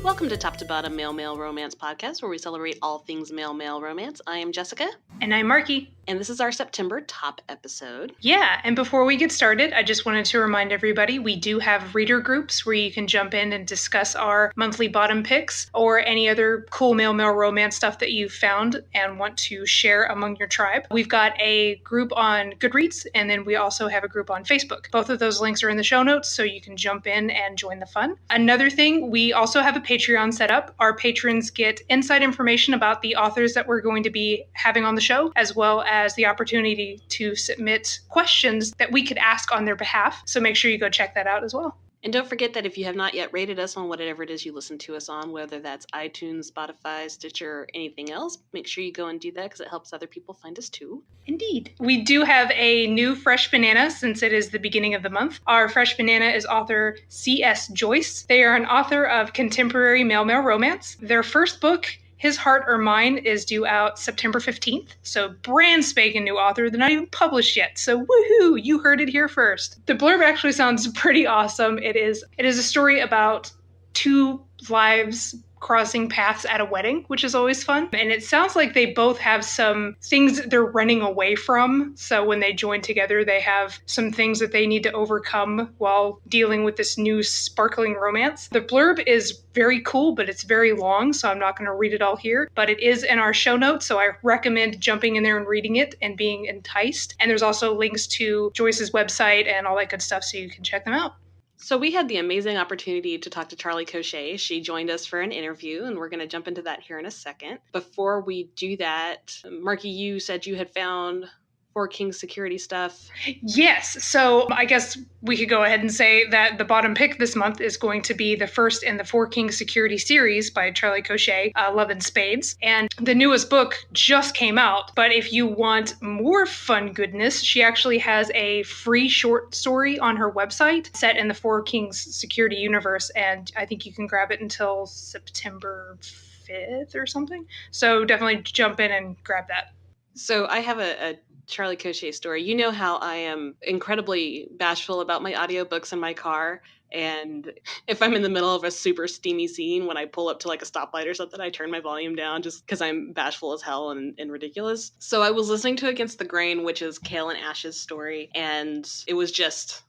Welcome to Top to Bottom Male Romance Podcast, where we celebrate all things male romance. I am Jessica. And I'm Markie. And this is our September top episode. Yeah, and before we get started, I just wanted to remind everybody we do have reader groups where you can jump in and discuss our monthly bottom picks or any other cool male romance stuff that you've found and want to share among your tribe. We've got a group on Goodreads, and then we also have a group on Facebook. Both of those links are in the show notes, so you can jump in and join the fun. Another thing, we also have a Patreon set up. Our patrons get inside information about the authors that we're going to be having on the show, as well as the opportunity to submit questions that we could ask on their behalf. So make sure you go check that out as well. And don't forget that if you have not yet rated us on whatever it is you listen to us on, whether that's iTunes, Spotify, Stitcher, or anything else, make sure you go and do that because it helps other people find us too. Indeed. We do have a new Fresh Banana since it is the beginning of the month. Our Fresh Banana is author C.S. Joyce. They are an author of contemporary male romance. Their first book, His Heart or Mine, is due out September 15th. So brand spanking new author. They're not even published yet. So woohoo, you heard it here first. The blurb actually sounds pretty awesome. It is a story about two lives crossing paths at a wedding, which is always fun. And it sounds like they both have some things that they're running away from. So when they join together, they have some things that they need to overcome while dealing with this new sparkling romance. The blurb is very cool, but it's very long, so I'm not going to read it all here. But it is in our show notes, so I recommend jumping in there and reading it and being enticed. And there's also links to Joyce's website and all that good stuff, so you can check them out. So we had the amazing opportunity to talk to Charlie Cochet. She joined us for an interview, and we're going to jump into that here in a second. Before we do that, Markie, you said you had found Four Kings security stuff. Yes. So I guess we could go ahead and say that the bottom pick this month is going to be the first in the Four Kings security series by Charlie Cochet, Love and Spades. And the newest book just came out. But if you want more fun goodness, she actually has a free short story on her website set in the Four Kings security universe. And I think you can grab it until September 5th or something. So definitely jump in and grab that. So I have a Charlie Cochet story. You know how I am incredibly bashful about my audiobooks in my car. And if I'm in the middle of a super steamy scene, when I pull up to like a stoplight or something, I turn my volume down just because I'm bashful as hell and ridiculous. So I was listening to Against the Grain, which is Kale and Ash's story. And it was just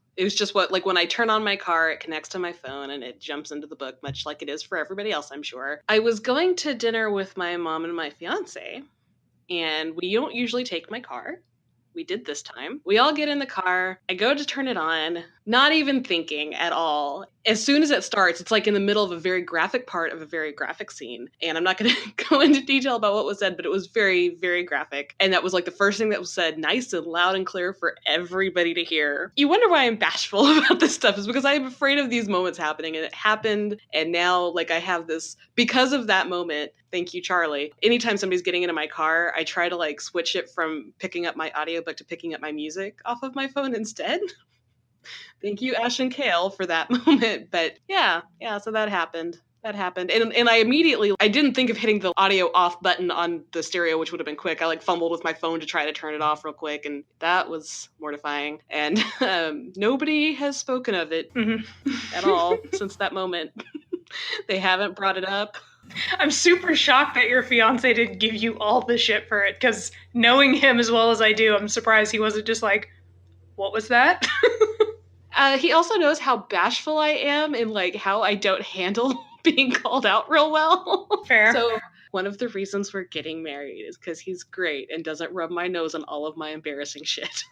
what, like when I turn on my car, it connects to my phone and it jumps into the book, much like it is for everybody else, I'm sure. I was going to dinner with my mom and my fiance. And we don't usually take my car. We did this time. We all get in the car. I go to turn it on, not even thinking at all. As soon as it starts, it's like in the middle of a very graphic part of a very graphic scene. And I'm not going to go into detail about what was said, but it was very, very graphic. And that was like the first thing that was said, nice and loud and clear for everybody to hear. You wonder why I'm bashful about this stuff, is because I'm afraid of these moments happening. And it happened. And now like I have this, because of that moment, thank you, Charlie. Anytime somebody's getting into my car, I try to like switch it from picking up my audiobook to picking up my music off of my phone instead. Thank you, Ash and Kale, for that moment. But yeah, so that happened. And I didn't think of hitting the audio off button on the stereo, which would have been quick. I like fumbled with my phone to try to turn it off real quick. And that was mortifying. And nobody has spoken of it at all since that moment. They haven't brought it up. I'm super shocked that your fiance didn't give you all the shit for it, because knowing him as well as I do, I'm surprised he wasn't just like, what was that? He also knows how bashful I am and like how I don't handle being called out real well. Fair. So one of the reasons we're getting married is because he's great and doesn't rub my nose on all of my embarrassing shit.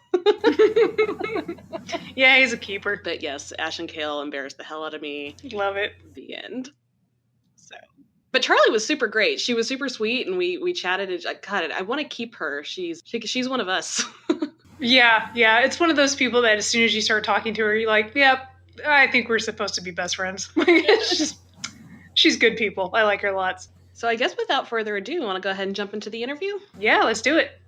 Yeah, he's a keeper. But yes, Ash and Kale embarrassed the hell out of me. Love it. The end. So, but Charlie was super great. She was super sweet, and we chatted. And God, I want to keep her. She's one of us. Yeah. It's one of those people that as soon as you start talking to her, you're like, yep, I think we're supposed to be best friends. She's good people. I like her lots. So I guess without further ado, want to go ahead and jump into the interview? Yeah, let's do it.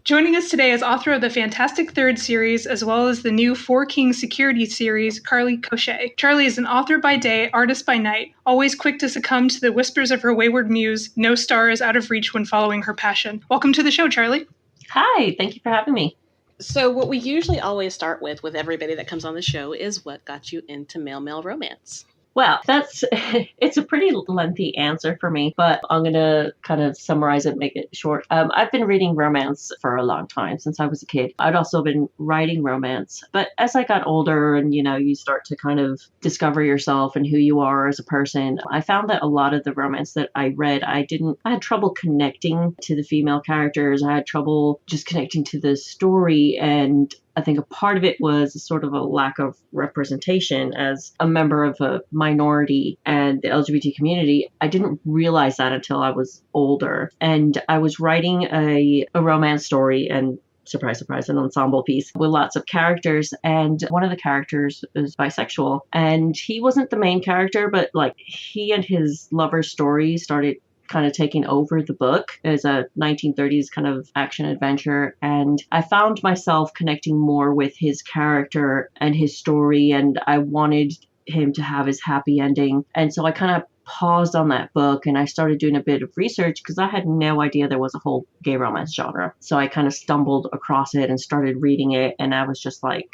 Joining us today is author of the Fantastic Third series, as well as the new Four Kings Security series, Charlie Cochet. Charlie is an author by day, artist by night, always quick to succumb to the whispers of her wayward muse. No star is out of reach when following her passion. Welcome to the show, Charlie. Hi, thank you for having me. So what we usually always start with everybody that comes on the show is what got you into male romance. Well, it's a pretty lengthy answer for me, but I'm going to kind of summarize it, make it short. I've been reading romance for a long time, since I was a kid. I'd also been writing romance, but as I got older and, you start to kind of discover yourself and who you are as a person, I found that a lot of the romance that I read, I had trouble connecting to the female characters. I had trouble just connecting to the story, and I think a part of it was sort of a lack of representation as a member of a minority and the LGBT community. I didn't realize that until I was older. And I was writing a romance story, and surprise, surprise, an ensemble piece with lots of characters. And one of the characters is bisexual. And he wasn't the main character, but like he and his lover's story started kind of taking over the book as a 1930s kind of action adventure. And I found myself connecting more with his character and his story, and I wanted him to have his happy ending. And so I kind of paused on that book and I started doing a bit of research because I had no idea there was a whole gay romance genre. So I kind of stumbled across it and started reading it, and I was just like,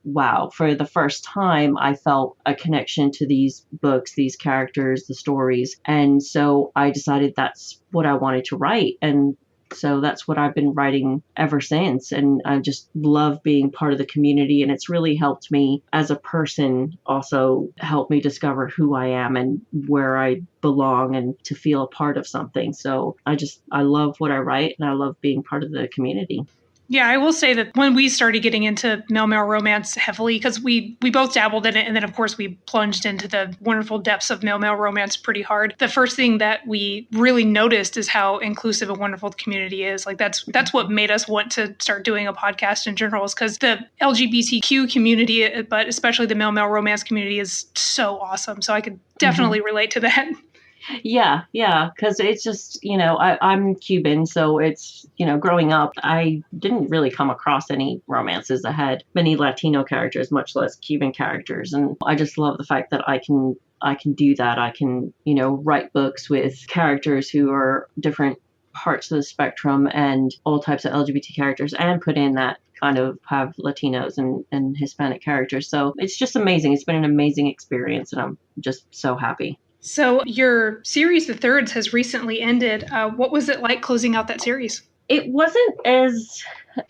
wow, for the first time, I felt a connection to these books, these characters, the stories. And so I decided that's what I wanted to write. And so that's what I've been writing ever since. And I just love being part of the community. And it's really helped me as a person, also help me discover who I am and where I belong and to feel a part of something. So I love what I write, and I love being part of the community. Yeah, I will say that when we started getting into male-male romance heavily, because we both dabbled in it, and then of course we plunged into the wonderful depths of male-male romance pretty hard. The first thing that we really noticed is how inclusive and wonderful the community is. Like that's what made us want to start doing a podcast in general, is because the LGBTQ community, but especially the male-male romance community, is so awesome. So I could definitely relate to that. Yeah, because it's just, I'm Cuban, so it's, growing up, I didn't really come across any romances that had many Latino characters, much less Cuban characters. And I just love the fact that I can do that. I can, write books with characters who are different parts of the spectrum and all types of LGBT characters, and put in that kind of have Latinos and Hispanic characters. So it's just amazing. It's been an amazing experience, and I'm just so happy. So your series, The Thirds, has recently ended. What was it like closing out that series? It wasn't as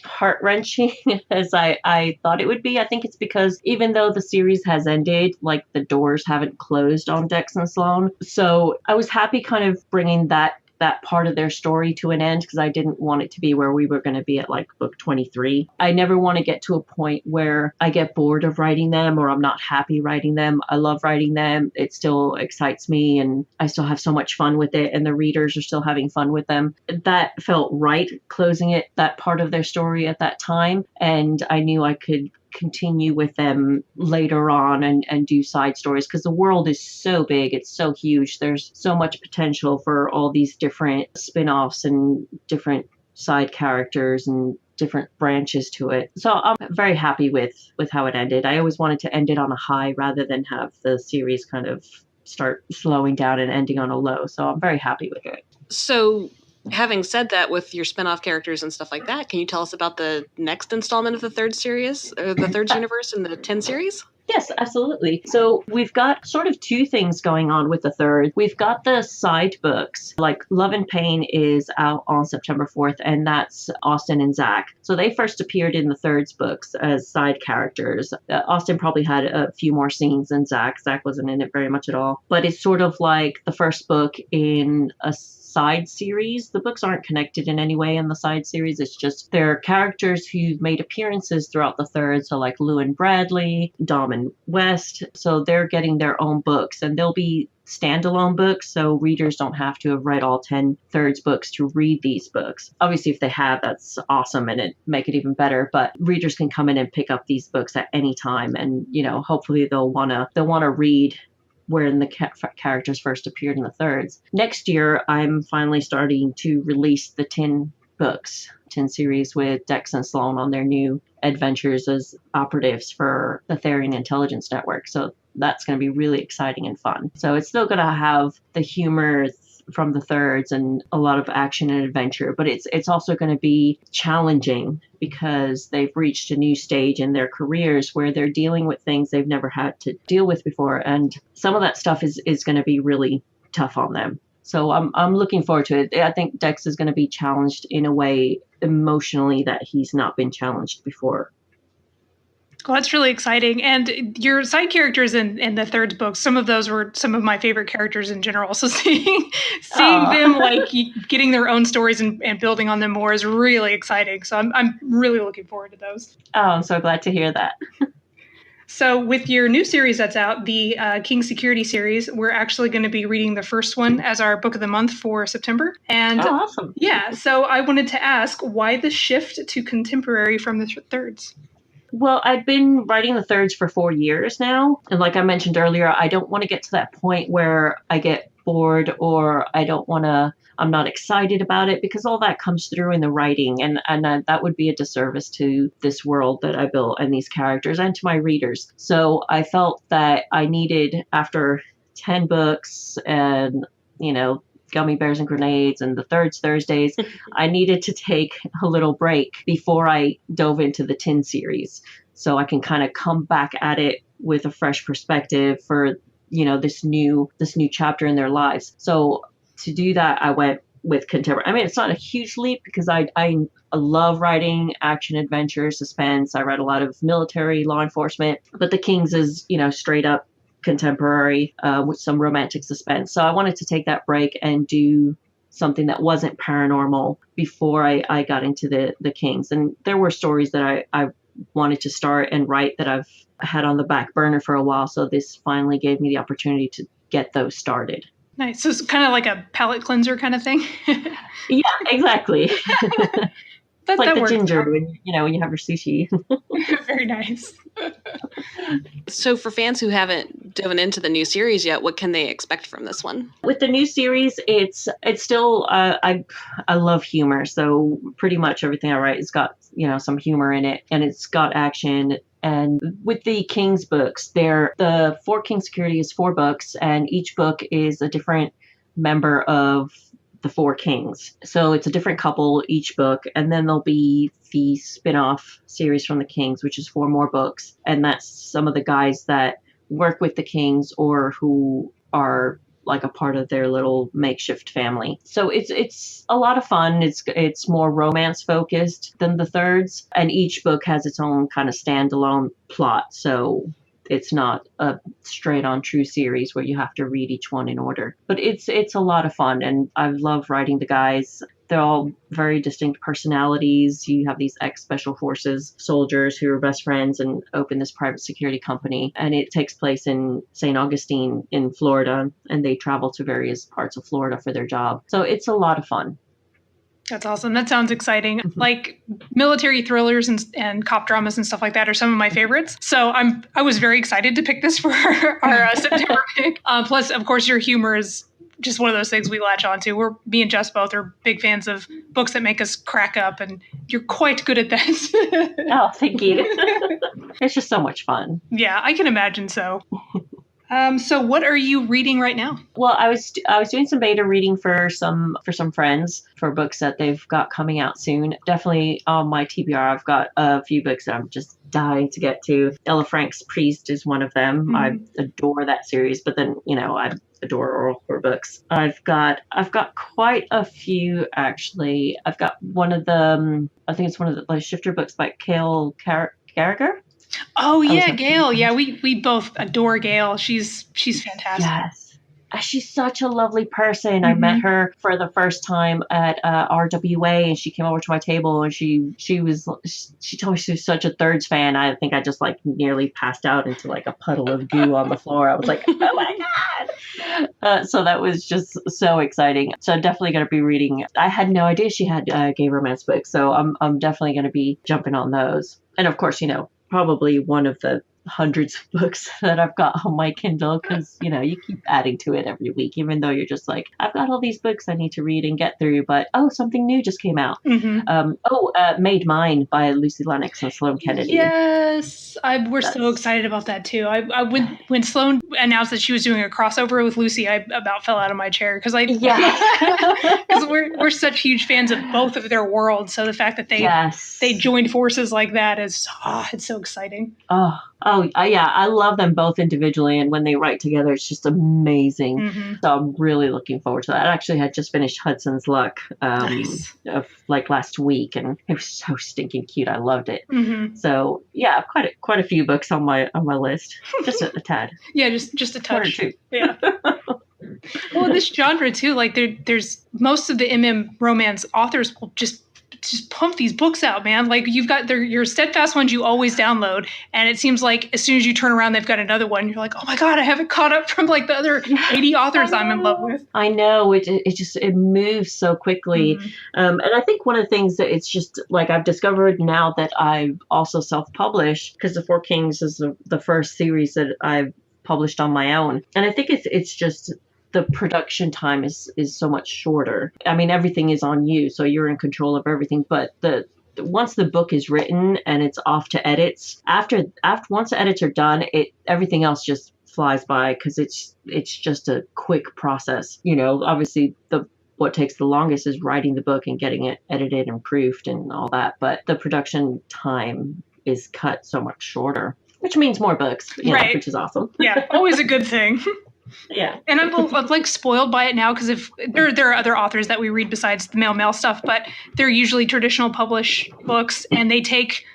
heart-wrenching as I thought it would be. I think it's because even though the series has ended, like the doors haven't closed on Dex and Sloan. So I was happy kind of bringing that part of their story to an end, because I didn't want it to be where we were going to be at like book 23. I never want to get to a point where I get bored of writing them or I'm not happy writing them. I love writing them. It still excites me and I still have so much fun with it, and the readers are still having fun with them. That felt right, closing it, that part of their story at that time. And I knew I could continue with them later on and do side stories, because the world is so big, it's so huge, there's so much potential for all these different spin-offs and different side characters and different branches to it. So I'm very happy with how it ended. I always wanted to end it on a high rather than have the series kind of start slowing down and ending on a low. So I'm very happy with it. So having said that, with your spin-off characters and stuff like that, can you tell us about the next installment of the third series, or the third universe in the 10 series? Yes, absolutely. So we've got sort of two things going on with the third. We've got the side books, like Love and Pain is out on September 4th, and that's Austin and Zach. So they first appeared in the third's books as side characters. Austin probably had a few more scenes than Zach. Zach wasn't in it very much at all. But it's sort of like the first book in a side series. The books aren't connected in any way in the side series. It's just they're characters who've made appearances throughout the third. So like Lou and Bradley, Dom and West. So they're getting their own books, and they'll be standalone books, so readers don't have to have read all 10 thirds books to read these books. Obviously, if they have, that's awesome and it make it even better, but readers can come in and pick up these books at any time, and hopefully they'll want to read wherein the characters first appeared in the thirds. Next year, I'm finally starting to release the 10 books, 10 series with Dex and Sloan on their new adventures as operatives for the Therian Intelligence Network. So that's going to be really exciting and fun. So it's still going to have the humor from the thirds and a lot of action and adventure, but it's also going to be challenging because they've reached a new stage in their careers where they're dealing with things they've never had to deal with before, and some of that stuff is going to be really tough on them. So I'm looking forward to it. I think Dex is going to be challenged in a way emotionally that he's not been challenged before. Well, that's really exciting. And your side characters in the third book, some of those were some of my favorite characters in general. So seeing them like getting their own stories and building on them more is really exciting. So I'm really looking forward to those. Oh, I'm so glad to hear that. So with your new series that's out, the King Security series, we're actually going to be reading the first one as our book of the month for September. And awesome. Yeah, so I wanted to ask, why the shift to contemporary from the thirds? Well, I've been writing the thirds for 4 years now. And like I mentioned earlier, I don't want to get to that point where I get bored or I'm not excited about it, because all that comes through in the writing. And that would be a disservice to this world that I built and these characters and to my readers. So I felt that I needed, after 10 books and, Gummy Bears and Grenades and the Thirds Thursdays, I needed to take a little break before I dove into the Tin series. So I can kind of come back at it with a fresh perspective for, this new chapter in their lives. So to do that, I went with contemporary. I mean, it's not a huge leap because I love writing action, adventure, suspense. I read a lot of military, law enforcement, but the Kings is, straight up contemporary with some romantic suspense. So I wanted to take that break and do something that wasn't paranormal before I got into the Kings. And there were stories that I wanted to start and write that I've had on the back burner for a while. So this finally gave me the opportunity to get those started. Nice. So it's kind of like a palate cleanser kind of thing. Yeah, exactly. It's like the works. ginger when you have your sushi. Very nice. So for fans who haven't dove into the new series yet, what can they expect from this one? With the new series, it's still I love humor, so pretty much everything I write has got some humor in it, and it's got action. And with the Kings books, the 4 King Security is 4 books, and each book is a different member of the 4 Kings. So it's a different couple each book, and then there'll be the spin-off series from the Kings, which is 4 more books, and that's some of the guys that work with the Kings or who are like a part of their little makeshift family. So it's a lot of fun. It's more romance focused than the thirds, and each book has its own kind of standalone plot. So it's not a straight on true series where you have to read each one in order. But it's a lot of fun, and I love writing the guys. They're all very distinct personalities. You have these ex-special forces soldiers who are best friends and open this private security company. And it takes place in St. Augustine in Florida, and they travel to various parts of Florida for their job. So it's a lot of fun. That's awesome. That sounds exciting. Like military thrillers and cop dramas and stuff like that are some of my favorites. So I was very excited to pick this for our September pick. Plus, of course, your humor is just one of those things we latch onto. Me and Jess both are big fans of books that make us crack up, and you're quite good at that. Oh, thank you. It's just so much fun. Yeah, I can imagine so. So what are you reading right now? Well, I was doing some beta reading for some friends for books that they've got coming out soon. Definitely on my TBR, I've got a few books that I'm just dying to get to. Ella Frank's Priest is one of them. Mm-hmm. I adore that series, but then I adore oral horror books. I've got quite a few actually. I've got one of the I think it's one of the Shifter books by Cale Carriger. Oh yeah, Gail. Yeah, we both adore Gail. She's fantastic. Yes. She's such a lovely person. Mm-hmm. I met her for the first time at RWA, and she came over to my table, and she told me she was such a Thirds fan. I think I just nearly passed out into a puddle of goo on the floor. I was like, oh my God. So that was just so exciting. So I'm definitely going to be reading. I had no idea she had gay romance books, so I'm definitely going to be jumping on those. And of course, probably one of the hundreds of books that I've got on my Kindle because, you keep adding to it every week, even though you're just like, I've got all these books I need to read and get through, but something new just came out. Made Mine by Lucy Lennox and Sloane Kennedy. Yes, we're so excited about that too. When Sloane announced that she was doing a crossover with Lucy, I about fell out of my chair because we're such huge fans of both of their worlds. So the fact that they joined forces like that is it's so exciting. Yeah, I love them both individually, and when they write together, it's just amazing. So I'm really looking forward to that. I actually had just finished Hudson's Luck of like last week, and it was so stinking cute. I loved it. So yeah, quite a few books on my list, just a tad. Yeah, just a touch. 1 or 2. Yeah. Well, this genre too, like there's most of the romance authors will just pump these books out, man. Like you've got your steadfast ones you always download, and it seems like as soon as you turn around, they've got another one. You're like, oh my god, I haven't caught up from like the other 80 authors I'm in love with. I know it moves so quickly, and I think one of the things that it's just like I've discovered now that I've also self-published, because the Four Kings is the first series that I've published on my own, and I think it's just the production time is so much shorter. I mean, everything is on you, so you're in control of everything. But once the book is written and it's off to edits, after once the edits are done, everything else just flies by because it's just a quick process. Obviously what takes the longest is writing the book and getting it edited and proofed and all that. But the production time is cut so much shorter, which means more books, which is awesome. Yeah, always a good thing. Yeah. And I'm like spoiled by it now because if there are other authors that we read besides the mail stuff, but they're usually traditional published books, and they take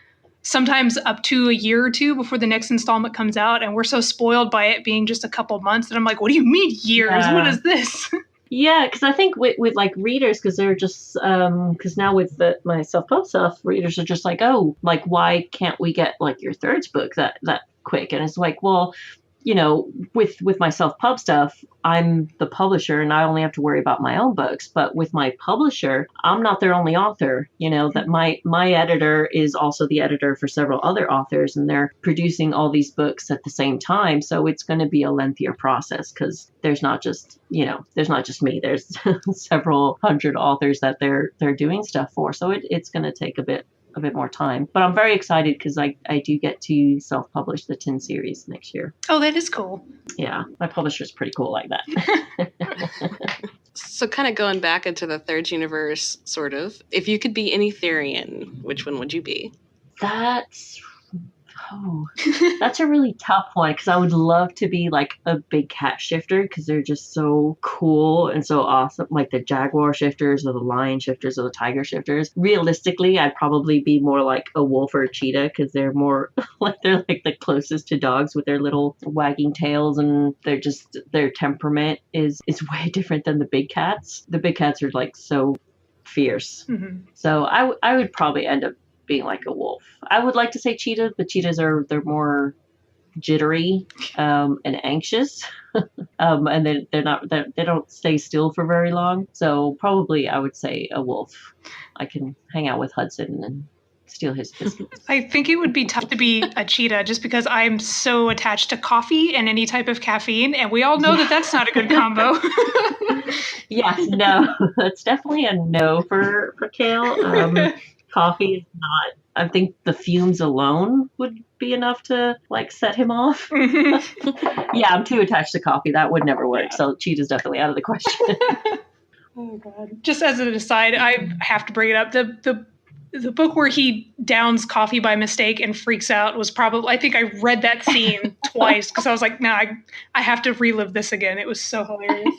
sometimes up to a year or two before the next installment comes out. And we're so spoiled by it being just a couple months that I'm like, what do you mean years? Yeah. What is this? Yeah, because I think with like readers, because they're just because now with my self-pub stuff, readers are just like, oh, like why can't we get like your third book that quick? And it's like, well, with my self-pub stuff, I'm the publisher and I only have to worry about my own books. But with my publisher, I'm not their only author. That my editor is also the editor for several other authors, and they're producing all these books at the same time. So it's going to be a lengthier process because there's not just me. There's several hundred authors that they're doing stuff for. So it's going to take a bit more time, but I'm very excited because I do get to self-publish the 10 series next year. Oh, that is cool. Yeah, my publisher's pretty cool like that. So kind of going back into the third universe, sort of, if you could be any Therian, which one would you be? That's a really tough one because I would love to be like a big cat shifter because they're just so cool and so awesome, like the jaguar shifters or the lion shifters or the tiger shifters. Realistically, I'd probably be more like a wolf or a cheetah because they're more they're like the closest to dogs with their little wagging tails, and their temperament is way different than the big cats. The big cats are like so fierce. So I would probably end up being like a wolf. I would like to say cheetah, but cheetahs they're more jittery and anxious, and they don't stay still for very long. So probably I would say a wolf. I can hang out with Hudson and steal his biscuits. I think it would be tough to be a cheetah just because I'm so attached to coffee and any type of caffeine, and we all know that's not a good combo. Yes, no, that's definitely a no for Kale. Coffee is not. I think the fumes alone would be enough to like set him off. Yeah, I'm too attached to coffee. That would never work. Yeah. So cheetah's definitely out of the question. Oh God! Just as an aside, I have to bring it up. The book where he downs coffee by mistake and freaks out was probably, I think I read that scene twice because I was like, I have to relive this again. It was so hilarious.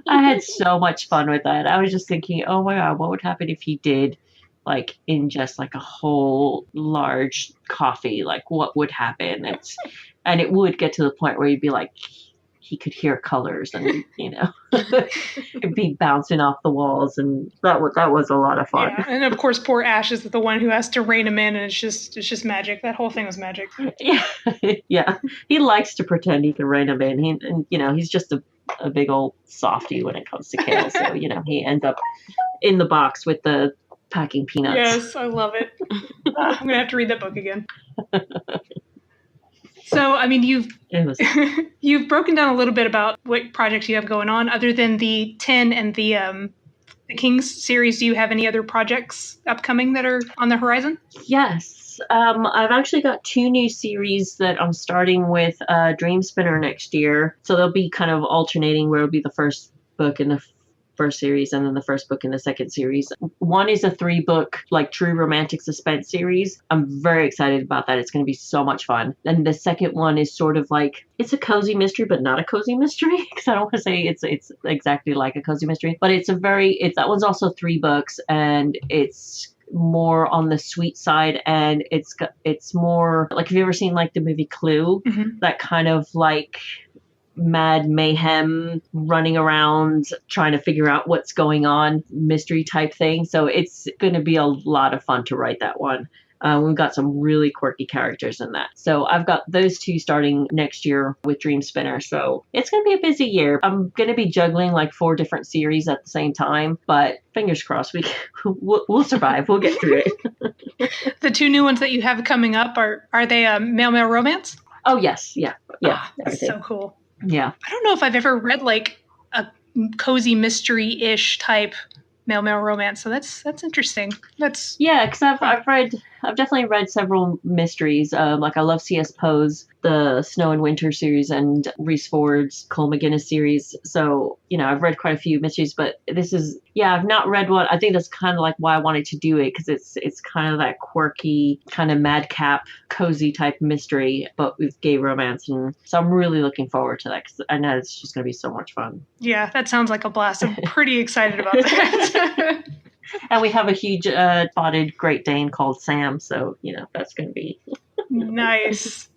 I had so much fun with that. I was just thinking, oh my God, what would happen if he did like ingest like a whole large coffee? Like what would happen? And it would get to the point where you'd be like, he could hear colors and, it'd be bouncing off the walls. And that was a lot of fun. Yeah. And of course, poor Ash is the one who has to rein him in. And it's just magic. That whole thing was magic. Yeah. Yeah. He likes to pretend he can rein him in. He's just a big old softie when it comes to Kale. So, he ends up in the box with the packing peanuts. Yes. I love it. I'm going to have to read that book again. So, I mean, It was you've broken down a little bit about what projects you have going on, other than the 10 and the Kings series. Do you have any other projects upcoming that are on the horizon? Yes. I've actually got 2 new series that I'm starting with Dream Spinner next year. So they'll be kind of alternating where it'll be the first book in the first series and then the first book in the second series. One is a 3-book, like, true romantic suspense series. I'm very excited about that. It's going to be so much fun. And the second one is sort of like, it's a cozy mystery, but not a cozy mystery, because I don't want to say it's exactly like a cozy mystery, but that one's also 3 books, and it's more on the sweet side, and it's more like, have you ever seen like the movie Clue? Mm-hmm. That kind of like mad mayhem, running around trying to figure out what's going on, mystery type thing. So it's going to be a lot of fun to write that one. We've got some really quirky characters in that. So I've got those 2 starting next year with Dream Spinner. So it's going to be a busy year. I'm going to be juggling like 4 different series at the same time, but fingers crossed we'll survive. We'll get through it. The 2 new ones that you have coming up, are they male romance? Oh, yes. Yeah. That's so cool. Yeah. I don't know if I've ever read like a cozy mystery-ish type male romance, so that's interesting. Because I've definitely read several mysteries. Like I love C.S. Poe's the Snow and Winter series and Rhys Ford's Cole McGinnis series. So, I've read quite a few mysteries, but I've not read one. I think that's kind of like why I wanted to do it, because it's kind of that quirky, kind of madcap, cozy type mystery, but with gay romance. And so I'm really looking forward to that, because I know it's just going to be so much fun. Yeah, that sounds like a blast. I'm pretty excited about that. And we have a huge spotted Great Dane called Sam, so that's going to be nice.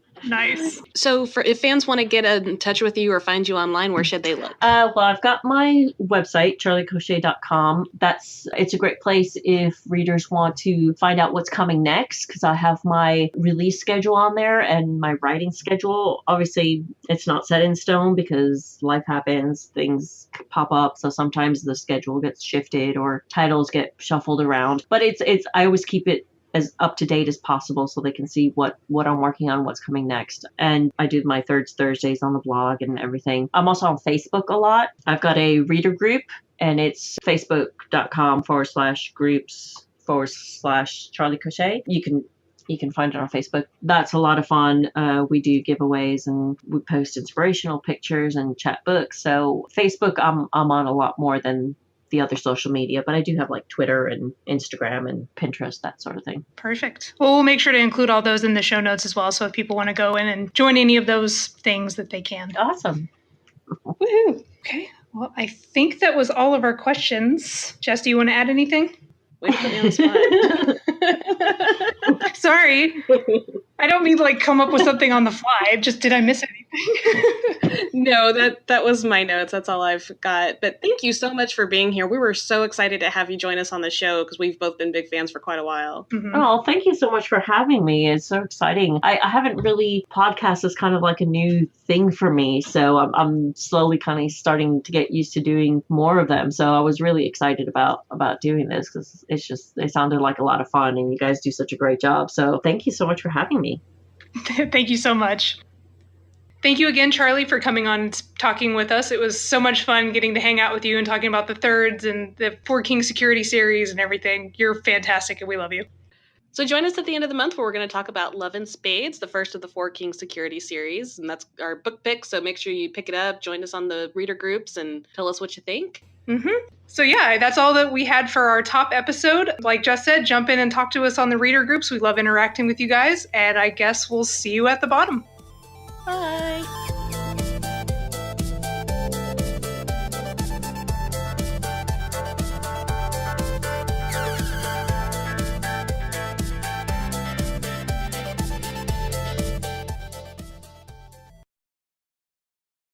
So if fans want to get in touch with you or find you online, where should they look? Well, I've got my website, charliecochet.com. It's a great place if readers want to find out what's coming next, because I have my release schedule on there and my writing schedule. Obviously, it's not set in stone because life happens, things pop up, so sometimes the schedule gets shifted or titles get shuffled around. But I always keep it as up to date as possible so they can see what I'm working on, what's coming next. And I do my Thirds Thursdays on the blog and everything. I'm also on Facebook a lot. I've got a reader group, and it's facebook.com/groups/Charlie Cochet. You can find it on Facebook. That's a lot of fun. We do giveaways and we post inspirational pictures and chat books. So Facebook, I'm on a lot more than the other social media, but I do have like Twitter and Instagram and Pinterest, that sort of thing. Perfect. Well, we'll make sure to include all those in the show notes as well, so if people want to go in and join any of those things, that they can. Awesome. Woohoo. Okay. Well, I think that was all of our questions. Jess, do you want to add anything? Way to put me on the spot. Sorry. I don't mean to like come up with something on the fly. Did I miss anything? No, that was my notes. That's all I've got. But thank you so much for being here. We were so excited to have you join us on the show, because we've both been big fans for quite a while. Mm-hmm. Oh, thank you so much for having me. It's so exciting. I haven't really, podcast is kind of like a new thing for me. So I'm slowly kind of starting to get used to doing more of them. So I was really excited about doing this, because it sounded like a lot of fun, and you guys do such a great job. So thank you so much for having me. Thank you so much. Thank you again, Charlie, for coming on and talking with us. It was so much fun getting to hang out with you and talking about the Thirds and the Four Kings Security series and everything. You're fantastic, and we love you. So join us at the end of the month, where we're going to talk about Love and Spades, the first of the Four Kings Security series. And that's our book pick, so make sure you pick it up, join us on the reader groups, and tell us what you think. Mm-hmm. So yeah, that's all that we had for our top episode. Like Jess said, jump in and talk to us on the reader groups. We love interacting with you guys, and I guess we'll see you at the bottom. Bye.